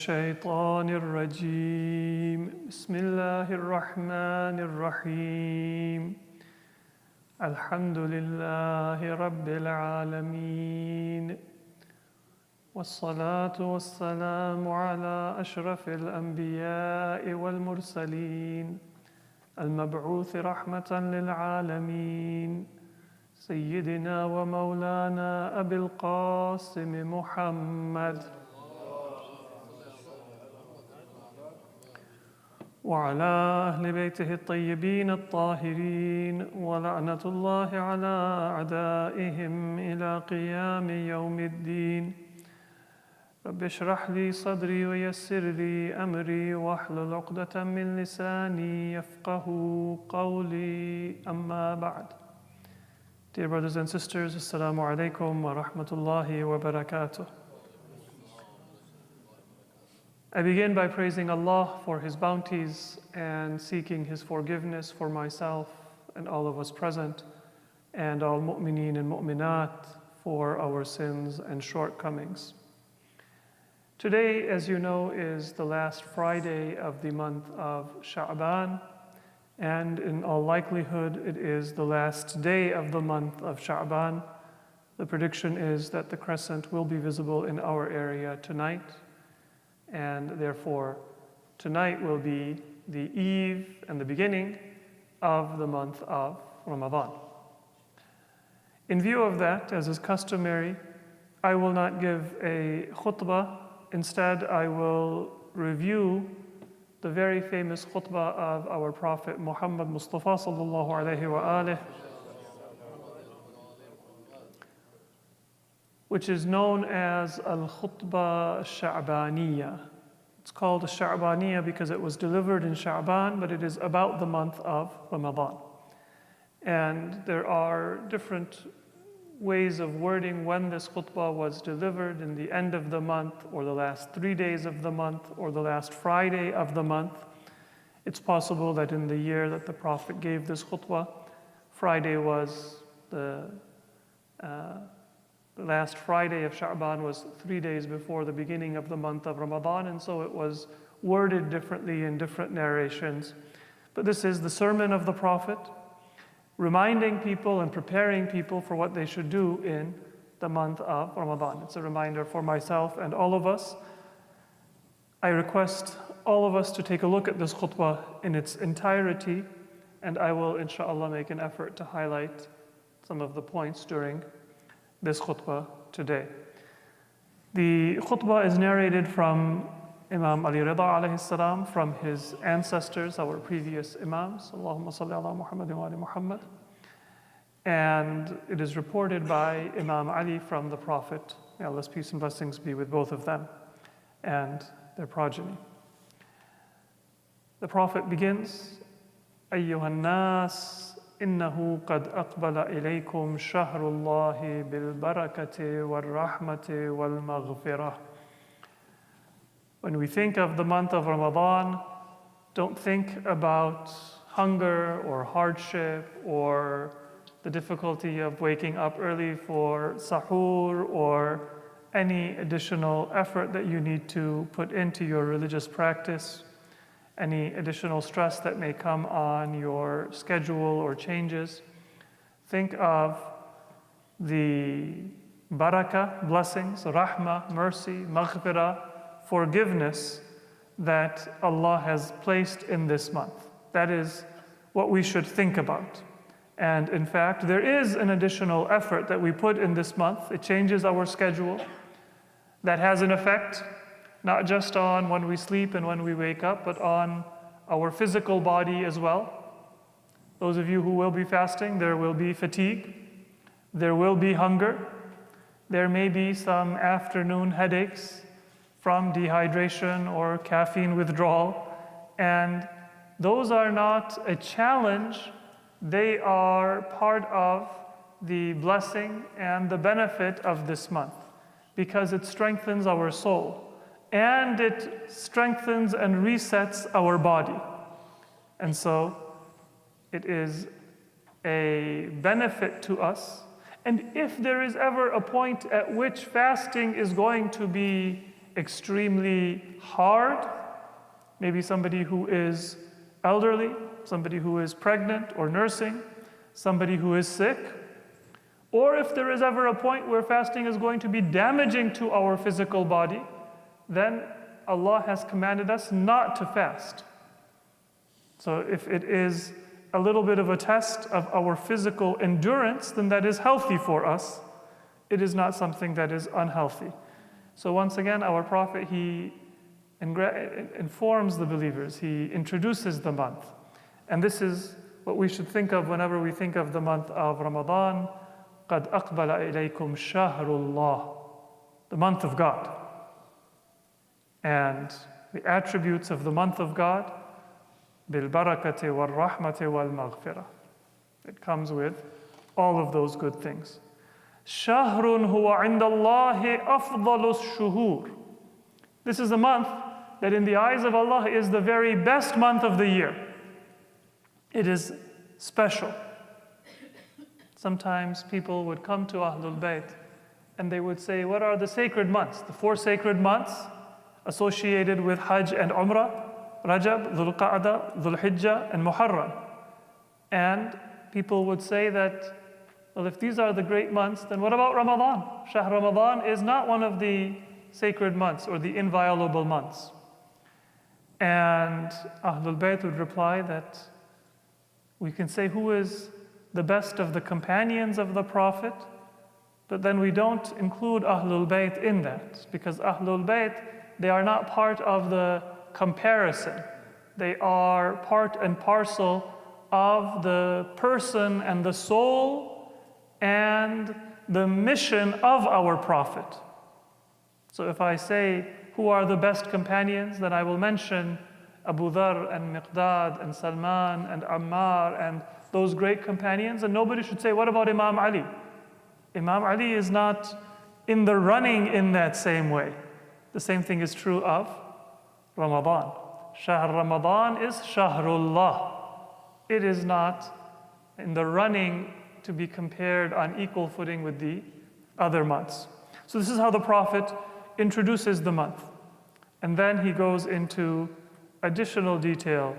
الشيطان الرجيم بسم الله الرحمن الرحيم الحمد لله رب العالمين والصلاة والسلام على أشرف الأنبياء والمرسلين المبعوث رحمة للعالمين سيدنا ومولانا أبي القاسم محمد وعلى أهل بيته الطيبين الطاهرين ولعنة الله على أعدائهم إلى قيام يوم الدين رب اشرح لي صدري ويسر لي أمري واحلل عقدة من لساني يفقه قولي أما بعد. Dear brothers and sisters, Assalamu alaikum wa rahmatullahi wa barakatuh. I begin by praising Allah for His bounties and seeking His forgiveness for myself and all of us present, and all mu'mineen and mu'minat for our sins and shortcomings. Today, as you know, is the last Friday of the month of Sha'ban, and in all likelihood, it is the last day of the month of Sha'ban. The prediction is that the crescent will be visible in our area tonight. And therefore, tonight will be the eve and the beginning of the month of Ramadan. In view of that, as is customary, I will not give a khutbah. Instead, I will review the very famous khutbah of our Prophet Muhammad Mustafa sallallahu alayhi wa alihi, which is known as Al-Khutbah Sha'baniyah. It's called Sha'baniyah because it was delivered in Sha'ban, but it is about the month of Ramadan. And there are different ways of wording when this khutbah was delivered, in the end of the month, or the last 3 days of the month, or the last Friday of the month. It's possible that in the year that the Prophet gave this khutbah, Friday was the last Friday of Sha'ban was 3 days before the beginning of the month of Ramadan, and so it was worded differently in different narrations. But this is the sermon of the Prophet, reminding people and preparing people for what they should do in the month of Ramadan. It's a reminder for myself and all of us. I request all of us to take a look at this khutbah in its entirety, and I will, inshallah, make an effort to highlight some of the points during this khutbah today. The khutbah is narrated from Imam Ali Rida alayhi salam, from his ancestors, our previous imams. Allahumma salli ala Muhammad wa ali Muhammad. And it is reported by Imam Ali from the Prophet. May Allah's peace and blessings be with both of them and their progeny. The Prophet begins, Ayyuhan nas, إنه قد أقبل إليكم شهر الله بالبركة والرحمة والمغفرة. When we think of the month of Ramadan, don't think about hunger or hardship or the difficulty of waking up early for sahur or any additional effort that you need to put into your religious practice, any additional stress that may come on your schedule or changes. Think of the barakah, blessings, rahmah, mercy, maghfirah, forgiveness that Allah has placed in this month. That is what we should think about. And in fact, there is an additional effort that we put in this month. It changes our schedule. That has an effect not just on when we sleep and when we wake up, but on our physical body as well. Those of you who will be fasting, there will be fatigue, there will be hunger, there may be some afternoon headaches from dehydration or caffeine withdrawal, and those are not a challenge, they are part of the blessing and the benefit of this month, because it strengthens our soul. And it strengthens and resets our body. And so it is a benefit to us. And if there is ever a point at which fasting is going to be extremely hard, maybe somebody who is elderly, somebody who is pregnant or nursing, somebody who is sick, or if there is ever a point where fasting is going to be damaging to our physical body, then Allah has commanded us not to fast. So if it is a little bit of a test of our physical endurance, then that is healthy for us. It is not something that is unhealthy. So once again, our Prophet, he informs the believers, he introduces the month. And this is what we should think of whenever we think of the month of Ramadan. قَدْ أَقْبَلَ إِلَيْكُمْ شَهْرُ اللَّهِ, the month of God. And the attributes of the month of God, بِالْبَرَكَةِ وَالرَّحْمَةِ وَالْمَغْفِرَةِ. It comes with all of those good things. شَهْرٌ هُوَ عِنْدَ اللَّهِ أَفْضَلُ الشُّهُورِ. This is a month that in the eyes of Allah is the very best month of the year. It is special. Sometimes people would come to Ahlul Bayt and they would say, what are the sacred months? The 4 sacred months associated with Hajj and Umrah, Rajab, Dhul Qa'dah, Dhul Hijjah, and Muharram. And people would say that, well, if these are the great months, then what about Ramadan? Shahr Ramadan is not one of the sacred months or the inviolable months. And Ahlul Bayt would reply that we can say who is the best of the companions of the Prophet, but then we don't include Ahlul Bayt in that, because Ahlul Bayt, they are not part of the comparison. They are part and parcel of the person and the soul and the mission of our Prophet. So if I say, who are the best companions, then I will mention Abu Dhar and Miqdad and Salman and Ammar and those great companions, and nobody should say, what about Imam Ali? Imam Ali is not in the running in that same way. The same thing is true of Ramadan. Shahr Ramadan is Shahrullah. It is not in the running to be compared on equal footing with the other months. So this is how the Prophet introduces the month. And then he goes into additional detail.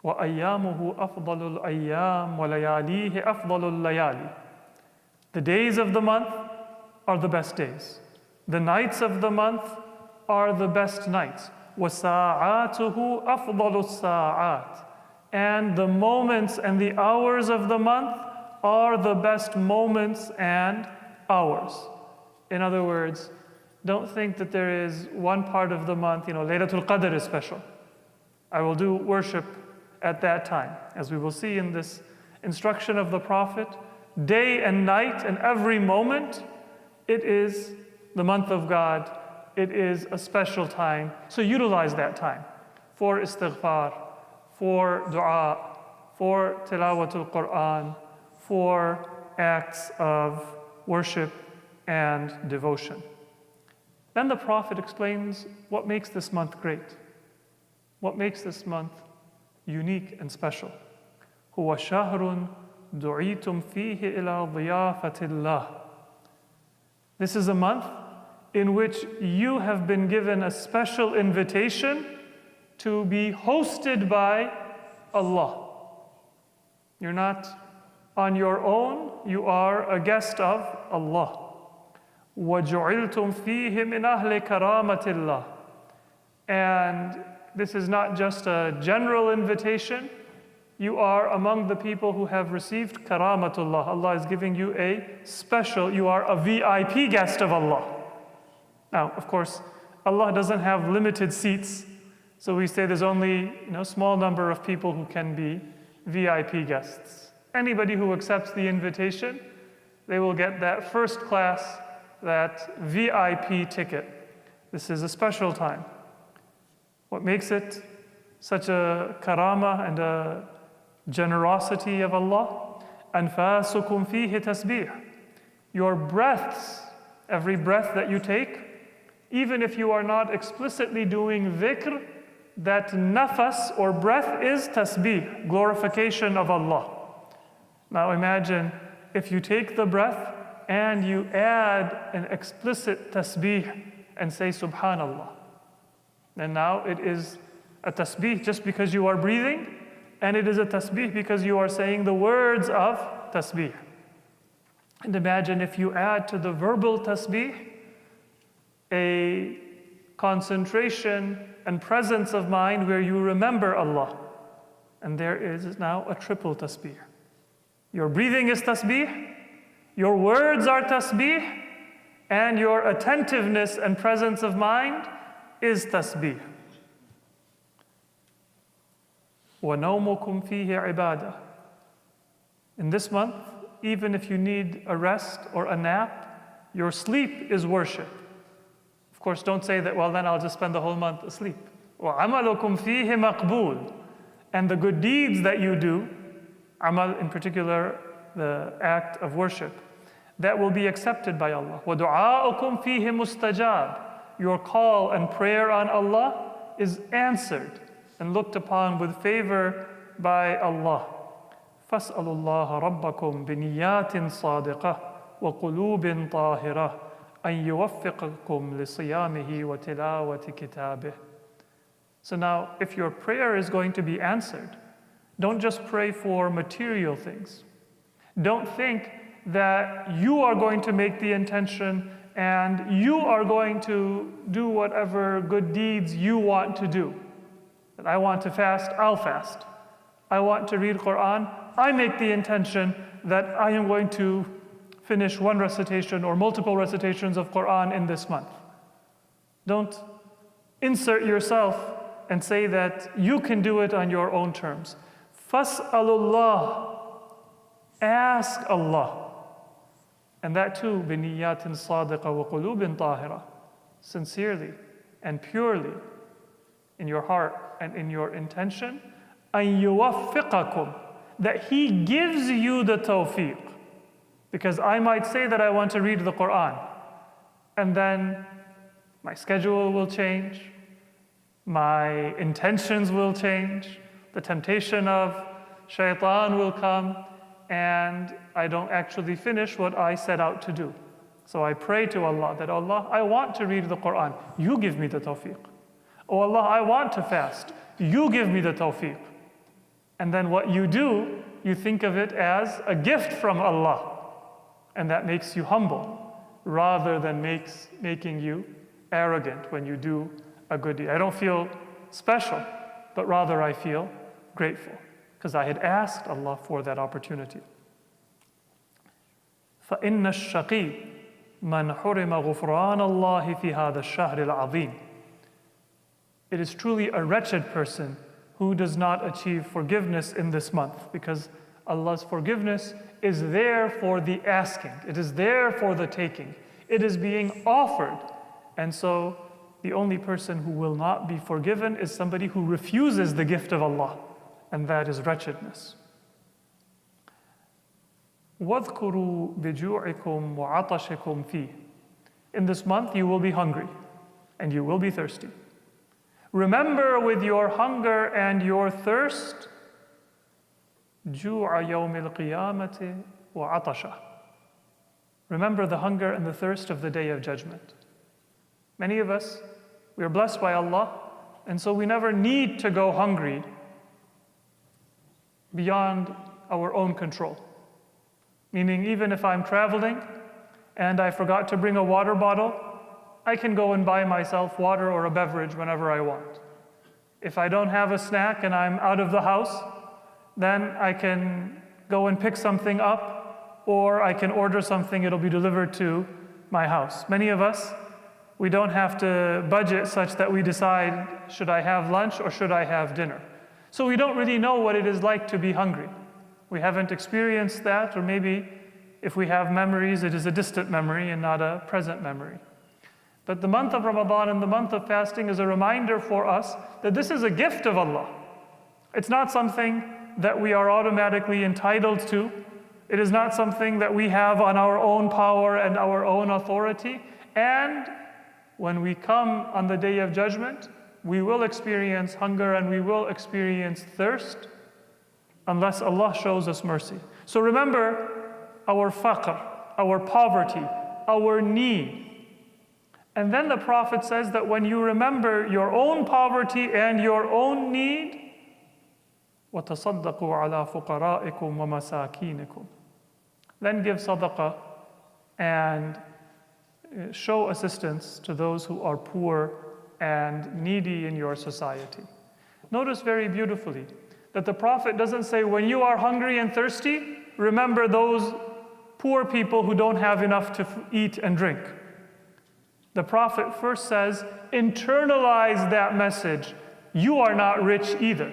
وَأَيَّامُهُ أَفْضَلُ الْأَيَّامِ وَلَيَالِيهِ أَفْضَلُ اللَّيَالِي. The days of the month are the best days. The nights of the month are the best nights. وَسَاعَاتُهُ أَفْضَلُ السَّاعَاتِ. And the moments and the hours of the month are the best moments and hours. In other words, don't think that there is one part of the month, Laylatul Qadr is special. I will do worship at that time. As we will see in this instruction of the Prophet, day and night and every moment, it is the month of God. It is a special time. So utilize that time for istighfar, for dua, for tilawatul Quran, for acts of worship and devotion. Then the Prophet explains what makes this month great, what makes this month unique and special. هو شهر دعيتم فيه إلى ضيافة الله. This is a month in which you have been given a special invitation to be hosted by Allah. You're not on your own, you are a guest of Allah. وَجُعِلْتُمْ فِيهِ مِنْ أَهْلِ كَرَامَةِ اللَّهِ. And this is not just a general invitation. You are among the people who have received karamatullah. Allah is giving you a special, you are a VIP guest of Allah. Now, of course, Allah doesn't have limited seats. So we say there's only a small number of people who can be VIP guests. Anybody who accepts the invitation, they will get that first class, that VIP ticket. This is a special time. What makes it such a karama and a generosity of Allah? أَنفَاسُكُمْ فِيهِ تَسْبِيحٌ. Your breaths, every breath that you take, even if you are not explicitly doing dhikr, that nafas or breath is tasbih, glorification of Allah. Now imagine if you take the breath and you add an explicit tasbih and say Subhanallah. And now it is a tasbih just because you are breathing, and it is a tasbih because you are saying the words of tasbih. And imagine if you add to the verbal tasbih a concentration and presence of mind where you remember Allah. And there is now a triple tasbih. Your breathing is tasbih, your words are tasbih, and your attentiveness and presence of mind is tasbih. وَنَوْمُكُمْ فِيهِ عِبَادَةٌ. In this month, even if you need a rest or a nap, your sleep is worship. Of course, don't say that, well, then I'll just spend the whole month asleep. وَعَمَلُكُمْ فِيهِ مَقْبُولٌ. And the good deeds that you do, amal in particular, the act of worship, that will be accepted by Allah. وَدُعَاءُكُمْ فِيهِ مُسْتَجَابٌ. Your call and prayer on Allah is answered and looked upon with favor by Allah. فَاسْأَلُوا اللَّهَ رَبَّكُمْ بِنِيَّاتٍ صَادِقَةٍ وَقُلُوبٍ طَاهِرَةٍ أَن يُوَفِّقَكُمْ لِصِيَامِهِ وَتِلَاوَةِ كِتَابِهِ. So now, if your prayer is going to be answered, don't just pray for material things. Don't think that you are going to make the intention and you are going to do whatever good deeds you want to do. That I want to fast, I'll fast. I want to read Quran, I make the intention that I am going to finish one recitation or multiple recitations of Quran in this month. Don't insert yourself and say that you can do it on your own terms. Fas'alullah. Ask Allah. And that too, بِنِيَّاتٍ صَادِقَةٍ وَقُلُوبٍ طَاهِرَةٍ. Sincerely and purely in your heart and in your intention. أَن يُوَفِّقَكُمْ. That He gives you the tawfiq. Because I might say that I want to read the Quran, and then my schedule will change, my intentions will change, the temptation of shaitan will come, and I don't actually finish what I set out to do. So I pray to Allah that, Allah, I want to read the Quran, you give me the tawfiq. Oh Allah, I want to fast, you give me the tawfiq. And then what you do, you think of it as a gift from Allah. And that makes you humble, rather than making you arrogant when you do a good deed. I don't feel special, but rather I feel grateful, because I had asked Allah for that opportunity. فَإِنَّ الشَّقِيِّ مَنْ حُرِمَ غُفْرَانَ اللَّهِ فِي هَذَا الشَّهْرِ الْعَظِيمِ. It is truly a wretched person who does not achieve forgiveness in this month, because Allah's forgiveness is there for the asking. It is there for the taking. It is being offered. And so the only person who will not be forgiven is somebody who refuses the gift of Allah, and that is wretchedness. وَاذْكُرُوا بِجُوعِكُمْ وَعَطَشِكُمْ فِيهِ. In this month you will be hungry and you will be thirsty. Remember with your hunger and your thirst جُوعَ يَوْمِ الْقِيَامَةِ وَعَطَشَهُ. Remember the hunger and the thirst of the Day of Judgment. Many of us, we are blessed by Allah, and so we never need to go hungry beyond our own control. Meaning, even if I'm traveling and I forgot to bring a water bottle, I can go and buy myself water or a beverage whenever I want. If I don't have a snack and I'm out of the house, then I can go and pick something up, or I can order something, it'll be delivered to my house. Many of us, we don't have to budget such that we decide, should I have lunch or should I have dinner? So we don't really know what it is like to be hungry. We haven't experienced that, or maybe if we have memories, it is a distant memory and not a present memory. But the month of Ramadan and the month of fasting is a reminder for us that this is a gift of Allah. It's not something that we are automatically entitled to. It is not something that we have on our own power and our own authority. And when we come on the Day of Judgment, we will experience hunger and we will experience thirst unless Allah shows us mercy. So remember our faqr, our poverty, our need. And then the Prophet says that when you remember your own poverty and your own need, وَتَصَدَّقُوا عَلَى فُقَرَائِكُمْ وَمَسَاكِينِكُمْ. Then give sadaqah and show assistance to those who are poor and needy in your society. Notice very beautifully that the Prophet doesn't say, when you are hungry and thirsty, remember those poor people who don't have enough to eat and drink. The Prophet first says, internalize that message. You are not rich either.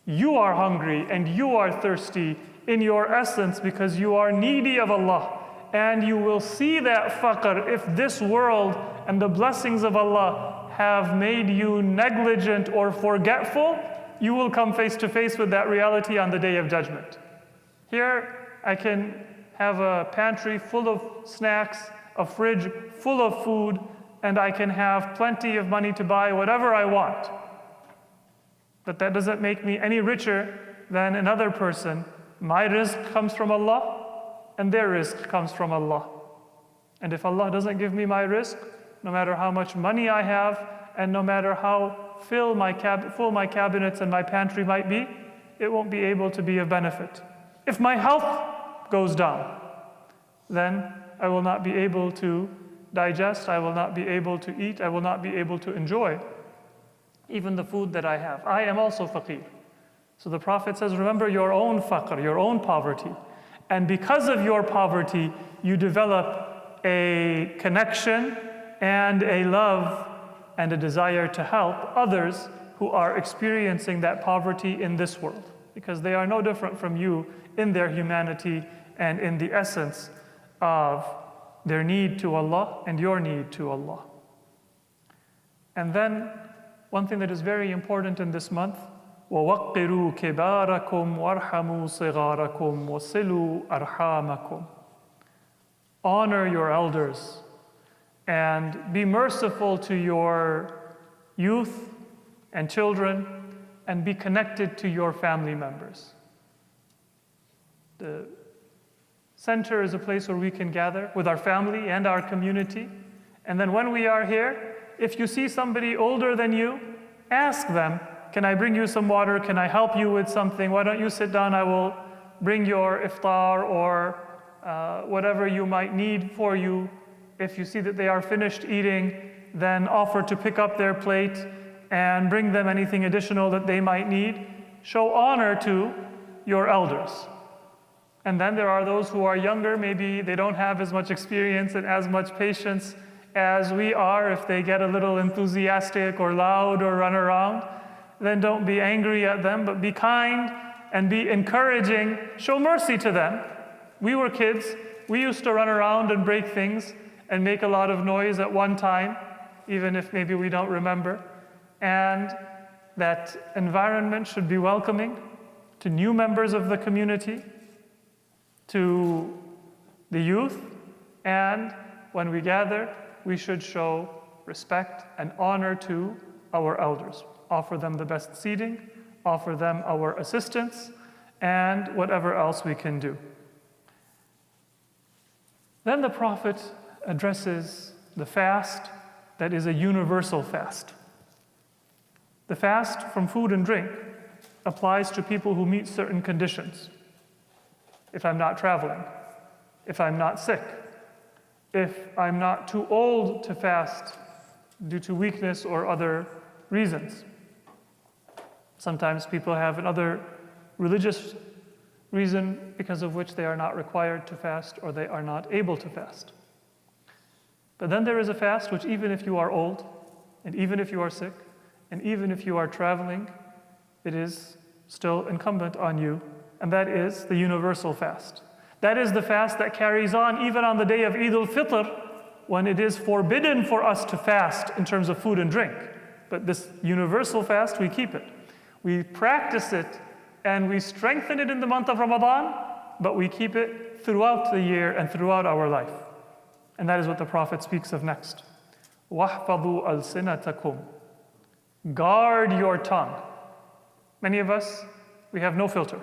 You are hungry and you are thirsty in your essence because you are needy of Allah. And you will see that faqr if this world and the blessings of Allah have made you negligent or forgetful. You will come face to face with that reality on the Day of Judgment. Here, I can have a pantry full of snacks, a fridge full of food, and I can have plenty of money to buy whatever I want. But that doesn't make me any richer than another person. My rizq comes from Allah, and their rizq comes from Allah. And if Allah doesn't give me my rizq, no matter how much money I have, and no matter how full my cabinets and my pantry might be, it won't be able to be of benefit. If my health goes down, then I will not be able to digest, I will not be able to eat, I will not be able to enjoy even the food that I have. I am also faqir. So the Prophet says, remember your own faqr, your own poverty. And because of your poverty, you develop a connection and a love and a desire to help others who are experiencing that poverty in this world, because they are no different from you in their humanity and in the essence of their need to Allah and your need to Allah. And then one thing that is very important in this month, وَوَقِّرُوا كِبَارَكُمْ وَارْحَمُوا صِغَارَكُمْ وَصِلُوا أَرْحَامَكُمْ. Honor your elders and be merciful to your youth and children and be connected to your family members. The center is a place where we can gather with our family and our community. And then when we are here, if you see somebody older than you, ask them, can I bring you some water? Can I help you with something? Why don't you sit down? I will bring your iftar or whatever you might need for you. If you see that they are finished eating, then offer to pick up their plate and bring them anything additional that they might need. Show honor to your elders. And then there are those who are younger, maybe they don't have as much experience and as much patience as we are. If they get a little enthusiastic or loud or run around, then don't be angry at them, but be kind and be encouraging. Show mercy to them. We were kids. We used to run around and break things and make a lot of noise at one time, even if maybe we don't remember. And that environment should be welcoming to new members of the community, to the youth, and when we gather, we should show respect and honor to our elders. Offer them the best seating, offer them our assistance, and whatever else we can do. Then the Prophet addresses the fast that is a universal fast. The fast from food and drink applies to people who meet certain conditions. If I'm not traveling, if I'm not sick, if I'm not too old to fast due to weakness or other reasons. Sometimes people have another religious reason because of which they are not required to fast or they are not able to fast. But then there is a fast which even if you are old, and even if you are sick, and even if you are traveling, it is still incumbent on you, and that is the universal fast. That is the fast that carries on even on the day of Eid al-Fitr, when it is forbidden for us to fast in terms of food and drink. But this universal fast, we keep it. We practice it and we strengthen it in the month of Ramadan, but we keep it throughout the year and throughout our life. And that is what the Prophet speaks of next. وَاحْفَظُوا أَلْسِنَتَكُمْ. Guard your tongue. Many of us, we have no filter.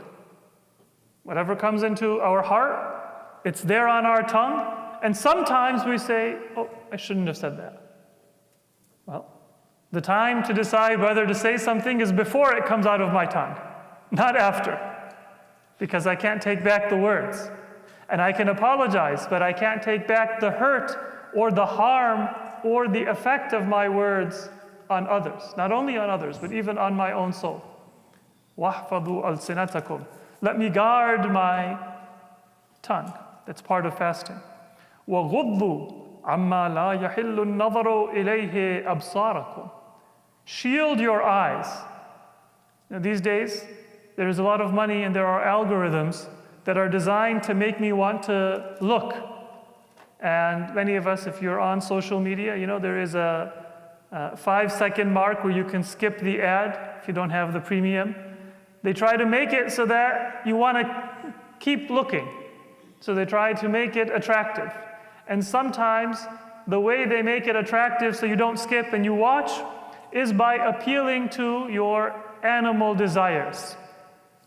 Whatever comes into our heart, it's there on our tongue, And sometimes we say, oh, I shouldn't have said that. Well, the time to decide whether to say something is before it comes out of my tongue, not after. Because I can't take back the words. And I can apologize, but I can't take back the hurt or the harm or the effect of my words on others. Not only on others, but even on my own soul. وَاحْفَظُوا أَلْسِنَتَكُمْ. Let me guard my tongue. That's part of fasting. وَغُضُّوا عَمَّا لَا يَحِلُّ النَّظَرُ إِلَيْهِ أَبْصَارَكُمْ. Shield your eyes. Now, these days, there is a lot of money and there are algorithms that are designed to make me want to look. And many of us, if you're on social media, you know there is a 5-second mark where you can skip the ad if you don't have the premium. They try to make it so that you want to keep looking. So they try to make it attractive. And sometimes the way they make it attractive so you don't skip and you watch is by appealing to your animal desires.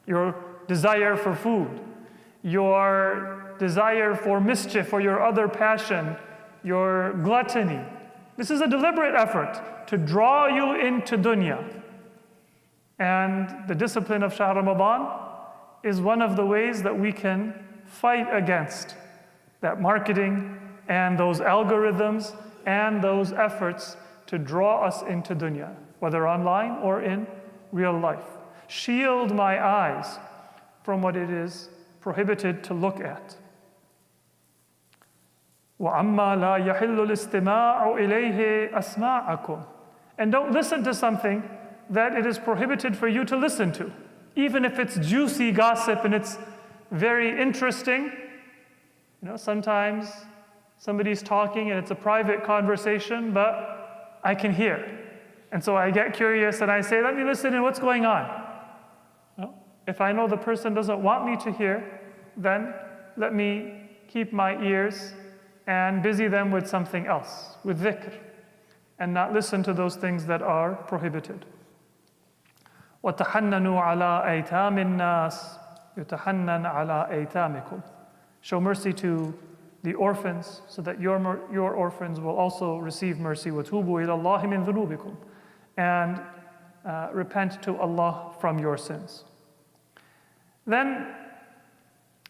Your desire for food, your desire for mischief or your other passion, your gluttony. This is a deliberate effort to draw you into dunya. And the discipline of Shahr Ramadan is one of the ways that we can fight against that marketing and those algorithms and those efforts to draw us into dunya, whether online or in real life. Shield my eyes from what it is prohibited to look at. وَعَمَّا لَا يَحِلُّ الْإِسْتِمَاعُ إِلَيْهِ أَسْمَاعَكُمْ. And don't listen to something that it is prohibited for you to listen to. Even if it's juicy gossip and it's very interesting. You know, sometimes somebody's talking and it's a private conversation, but I can hear. And so I get curious and I say, let me listen in, what's going on? No? If I know the person doesn't want me to hear, then let me keep my ears and busy them with something else, with dhikr, and not listen to those things that are prohibited. وَتَحَنَّنُوا عَلَىٰ أَيْتَامِ النَّاسِ يُتَحَنَّنْ عَلَىٰ أَيْتَامِكُمْ. Show mercy to the orphans, so that your orphans will also receive mercy. وَتُوبُوا إِلَى اللَّهِ مِنْ ذُنُوبِكُمْ. And repent to Allah from your sins. Then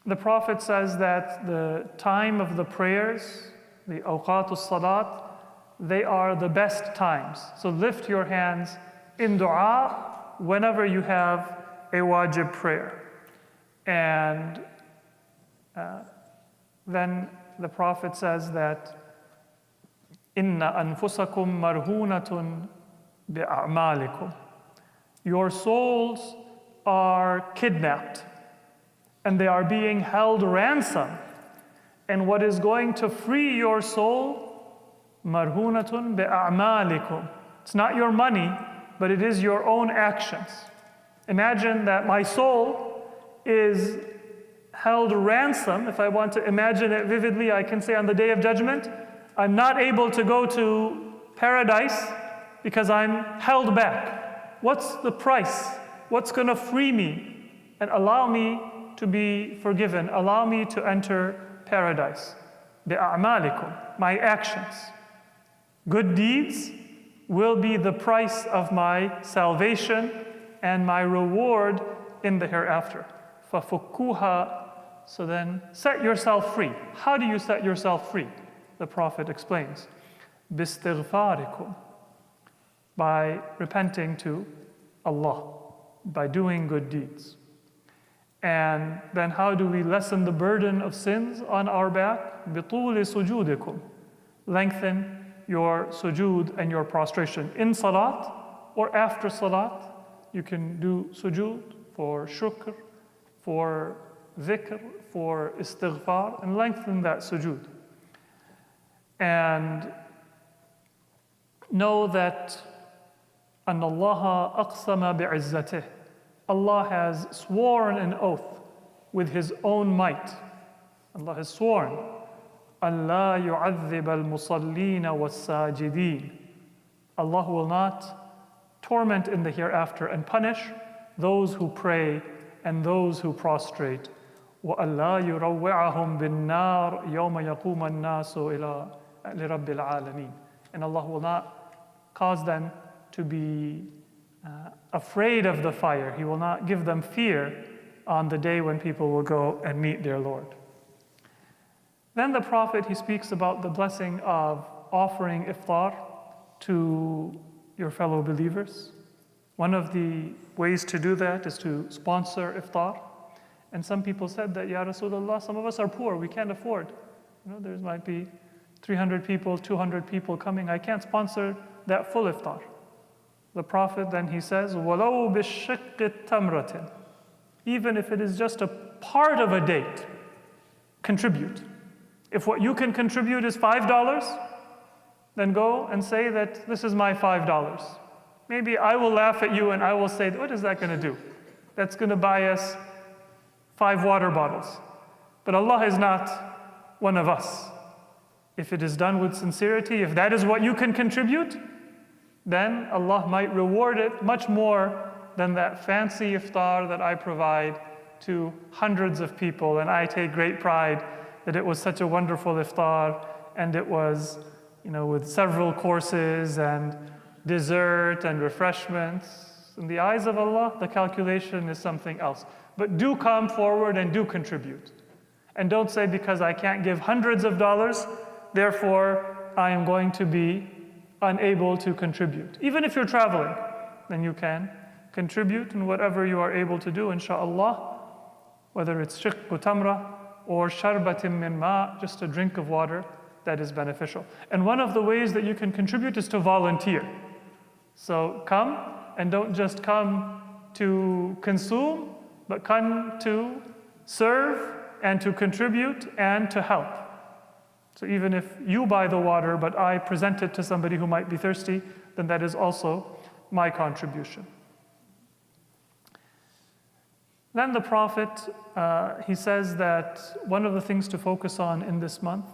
the Prophet says that the time of the prayers, the awqatus salat, they are the best times. So lift your hands in dua whenever you have a wajib prayer. And then the Prophet says that inna anfusakum marhunatun bi'a'malikum. Your souls are kidnapped and they are being held ransom. And what is going to free your soul? Marhunatun bi'a'malikum. It's not your money, but it is your own actions. Imagine that my soul is held ransom. If I want to imagine it vividly, I can say on the Day of Judgment, I'm not able to go to paradise because I'm held back. What's the price? What's going to free me and allow me to be forgiven, allow me to enter paradise? Bi'a'malikum, my actions. Good deeds will be the price of my salvation and my reward in the hereafter. فَفُكُّوهَا. So then set yourself free. How do you set yourself free? The Prophet explains. بِاسْتِغْفَارِكُمْ. By repenting to Allah, by doing good deeds. And then how do we lessen the burden of sins on our back? بِطُولِ سُجُودِكُمْ. Lengthen your sujood and your prostration in salat or after salat. You can do sujood for shukr, for dhikr, for istighfar, and lengthen that sujood. And know that أن الله أقسم بعزته. Allah has sworn an oath with His own might. Allah has sworn, أَلَّا يُعَذِّبَ الْمُصَلِّينَ وَالسَّاجِدِينَ. Allah will not torment in the hereafter and punish those who pray and those who prostrate. وَأَلَّا يُرَوِّعَهُمْ بِالنَّارِ يَوْمَ يَقُومَ النَّاسُ لِرَبِّ الْعَالَمِينَ. And Allah will not cause them to be afraid of the fire. He will not give them fear on the day when people will go and meet their Lord. Then the Prophet, he speaks about the blessing of offering iftar to your fellow believers. One of the ways to do that is to sponsor iftar. And some people said that, Ya Rasulullah, some of us are poor, we can't afford. There might be 300 people, 200 people coming. I can't sponsor that full iftar. The Prophet then he says, وَلَوْ بِالشِّقِّ تَمْرَةٍ. Even if it is just a part of a date, contribute. If what you can contribute is $5, then go and say that this is my $5. Maybe I will laugh at you and I will say, what is that going to do? That's going to buy us 5 water bottles. But Allah is not one of us. If it is done with sincerity, if that is what you can contribute, then Allah might reward it much more than that fancy iftar that I provide to hundreds of people. And I take great pride that it was such a wonderful iftar, and it was, with several courses and dessert and refreshments. In the eyes of Allah, the calculation is something else. But do come forward and do contribute. And don't say, because I can't give hundreds of dollars, therefore I am going to be unable to contribute. Even if you're traveling, then you can contribute in whatever you are able to do, inshaAllah, whether it's shiqq tamra or sharbatim min ma, just a drink of water, that is beneficial. And one of the ways that you can contribute is to volunteer. So come, and don't just come to consume, but come to serve and to contribute and to help. So even if you buy the water, but I present it to somebody who might be thirsty, then that is also my contribution. Then the Prophet, he says that one of the things to focus on in this month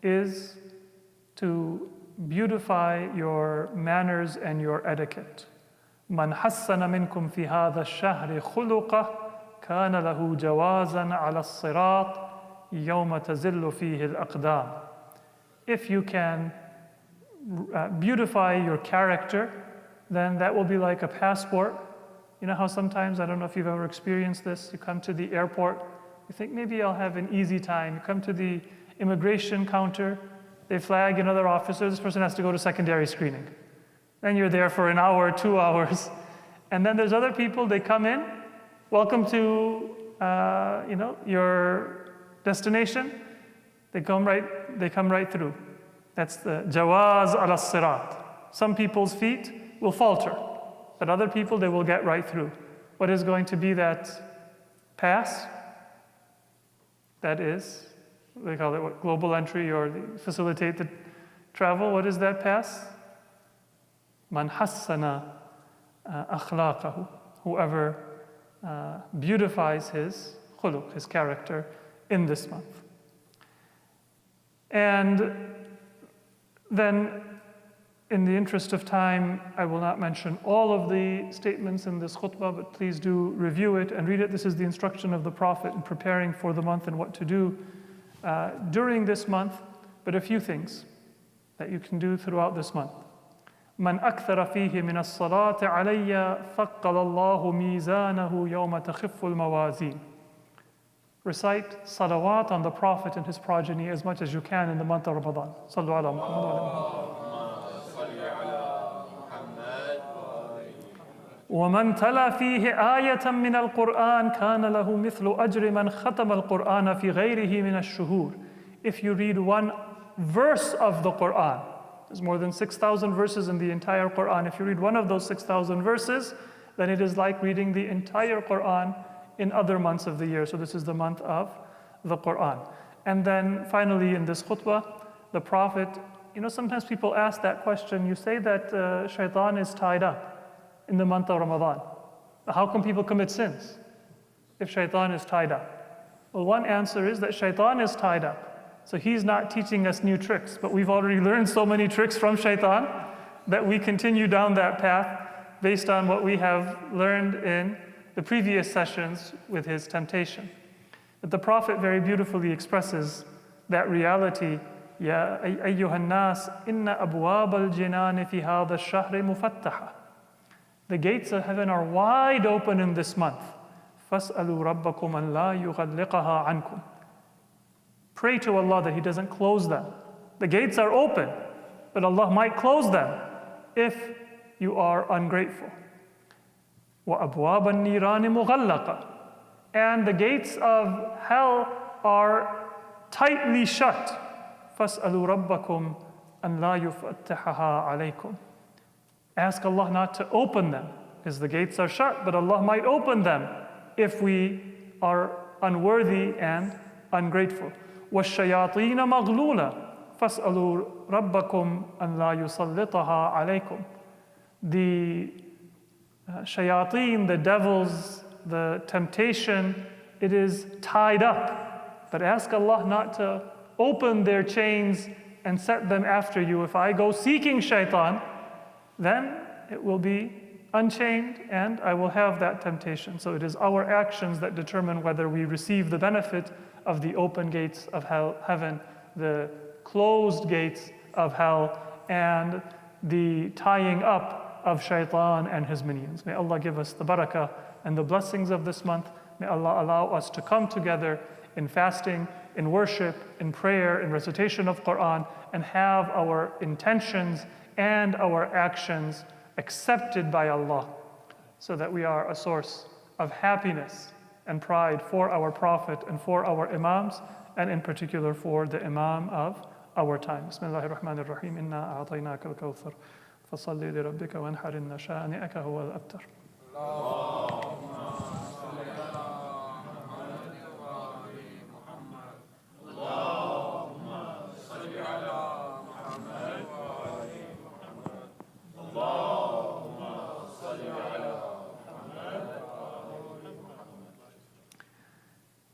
is to beautify your manners and your etiquette. من حسن منكم في هذا الشهر خلقه كان له جوازا على الصراط يوم تزل فيه الأقدام. If you can beautify your character, then that will be like a passport. You know how sometimes, I don't know if you've ever experienced this, you come to the airport, you think maybe I'll have an easy time. You come to the immigration counter, they flag another officer, this person has to go to secondary screening. Then you're there for an hour, 2 hours. And then there's other people, they come in, welcome to your destination. They come right through. That's the jawaz ala sirat. Some people's feet will falter, but other people, they will get right through. What is going to be that pass? That is, they call it what, global entry, or facilitate the travel. What is that pass? Man hassana akhlaqahu. Whoever beautifies his khuluq, his character, in this month. And then, in the interest of time, I will not mention all of the statements in this khutbah, but please do review it and read it. This is the instruction of the Prophet in preparing for the month and what to do during this month, but a few things that you can do throughout this month. من أكثر فيه من الصلاة علي ثقل الله ميزانه يوم تخف الموازين. Recite salawat on the Prophet and his progeny as much as you can in the month of Ramadan. صلوا على محمد وعلى محمد. ومن تلا فيه آية من القرآن كان له مثل أجر من ختم القرآن في غيره من الشهور. If you read one verse of the Quran, there's more than 6,000 verses in the entire Quran. If you read one of those 6,000 verses, then it is like reading the entire Quran in other months of the year. So this is the month of the Quran. And then finally in this khutbah, the Prophet, sometimes people ask that question. You say that shaitan is tied up in the month of Ramadan. How can people commit sins if shaitan is tied up? Well, one answer is that shaitan is tied up. So he's not teaching us new tricks, but we've already learned so many tricks from shaitan that we continue down that path based on what we have learned in the previous sessions with his temptation. But the Prophet very beautifully expresses that reality. يا أيها الناس إن أبواب الجنان في هذا الشهر مفتحة. The gates of heaven are wide open in this month. فاسألوا ربكم أن لا يغلقها عنكم. Pray to Allah that He doesn't close them. The gates are open, but Allah might close them if you are ungrateful. وأبواب النيران مغلقة. And the gates of hell are tightly shut. فاسألوا ربكم أن لا يفتحها عليكم. Ask Allah not to open them, because the gates are shut, but Allah might open them if we are unworthy and ungrateful. والشياطين مغلولة فاسألوا ربكم أن لا يسلطها عليكم. The shayateen, the devils, the temptation, it is tied up. But ask Allah not to open their chains and set them after you. If I go seeking shaitan, then it will be unchained and I will have that temptation. So it is our actions that determine whether we receive the benefit of the open gates of heaven, the closed gates of hell, and the tying up of shaitan and his minions. May Allah give us the barakah and the blessings of this month. May Allah allow us to come together in fasting, in worship, in prayer, in recitation of Quran, and have our intentions and our actions accepted by Allah, so that we are a source of happiness and pride for our Prophet and for our Imams, and in particular for the Imam of our time. Bismillahir Rahmanir Rahim. Inna a'tainaka al-kawthar. Fasalli li rabbika wanhar inna shani'aka huwa al-abtar.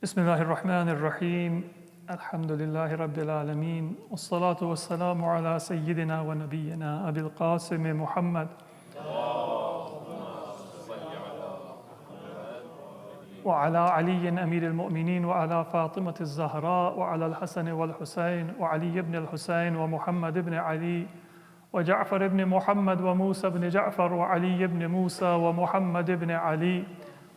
Bismillahir Rahmanir Rahim. Alhamdulillahi Rabbil Alameen. Wassalatu wassalamu ala Sayyidina wa Nabiyyina Abil Qasim Muhammad. وعلى علي أمير المؤمنين وعلى فاطمة الزهراء وعلى الحسن والحسين وعلي بن الحسين ومحمد بن علي وجعفر بن محمد وموسى بن جعفر وعلي بن موسى ومحمد بن علي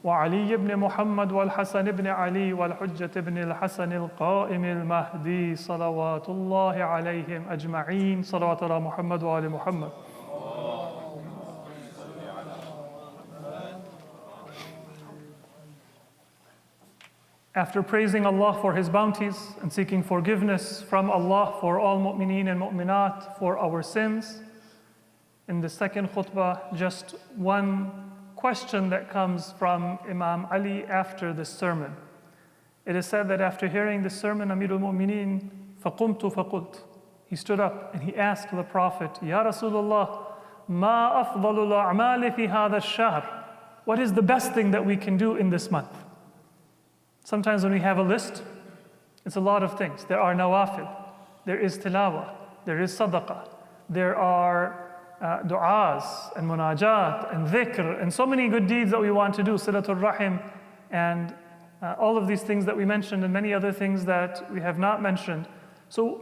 وعلي بن محمد والحسن بن علي والحجة بن الحسن القائم المهدي صلوات الله عليهم أجمعين. صلوات على محمد وآل محمد. After praising Allah for His bounties and seeking forgiveness from Allah for all mu'mineen and mu'minat for our sins, in the second khutbah, just one question that comes from Imam Ali after the sermon. It is said that after hearing the sermon, Amirul Mu'mineen, فَقُمْتُ فَقُلْتُ, he stood up and he asked the Prophet, Ya Rasulullah, مَا أَفْضَلُ الْأَعْمَالِ فِي هَذَا الشَّهْرِ, what is the best thing that we can do in this month? Sometimes when we have a list, it's a lot of things. There are nawafil, there is tilawah, there is sadaqah, there are du'as and munajat and dhikr and so many good deeds that we want to do, silatul rahim, and all of these things that we mentioned and many other things that we have not mentioned. So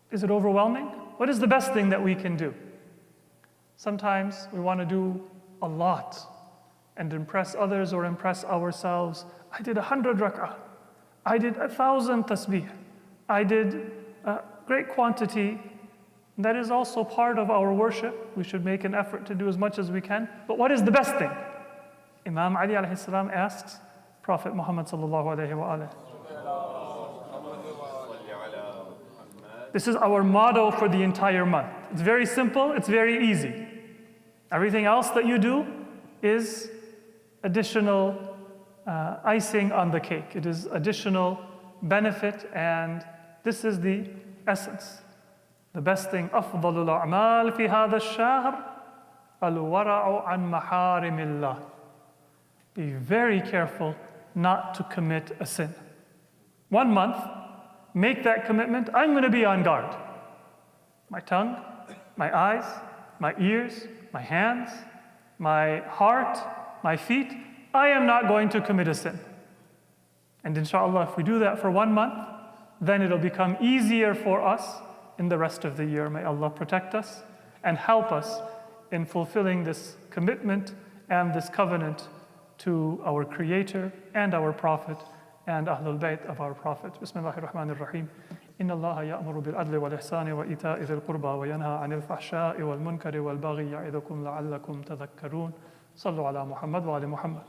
is it overwhelming? What is the best thing that we can do? Sometimes we want to do a lot and impress others or impress ourselves. I did 100 rak'ah. I did 1,000 tasbih. I did a great quantity. That is also part of our worship. We should make an effort to do as much as we can. But what is the best thing? Imam Ali alayhi salam asks Prophet Muhammad sallallahu alayhi wa alayhi. This is our motto for the entire month. It's very simple, it's very easy. Everything else that you do is additional icing on the cake. It is additional benefit, and this is the essence. The best thing, أفضل الأعمال في هذا الشهر الورع عن محارم الله. Be very careful not to commit a sin. 1 month, make that commitment. I'm going to be on guard. My tongue, my eyes, my ears, my hands, my heart, my feet. I am not going to commit a sin. And inshallah, if we do that for 1 month, then it'll become easier for us in the rest of the year. May Allah protect us and help us in fulfilling this commitment and this covenant to our Creator and our Prophet and Ahlul Bayt of our Prophet. Bismillahir Rahmanir Rahim. إن الله يأمر بالعدل والإحسان وإيتاء ذي القربى وينهى عن الفحشاء والمنكر والبغي يعظكم لعلكم تذكرون. صلوا على محمد وآل محمد.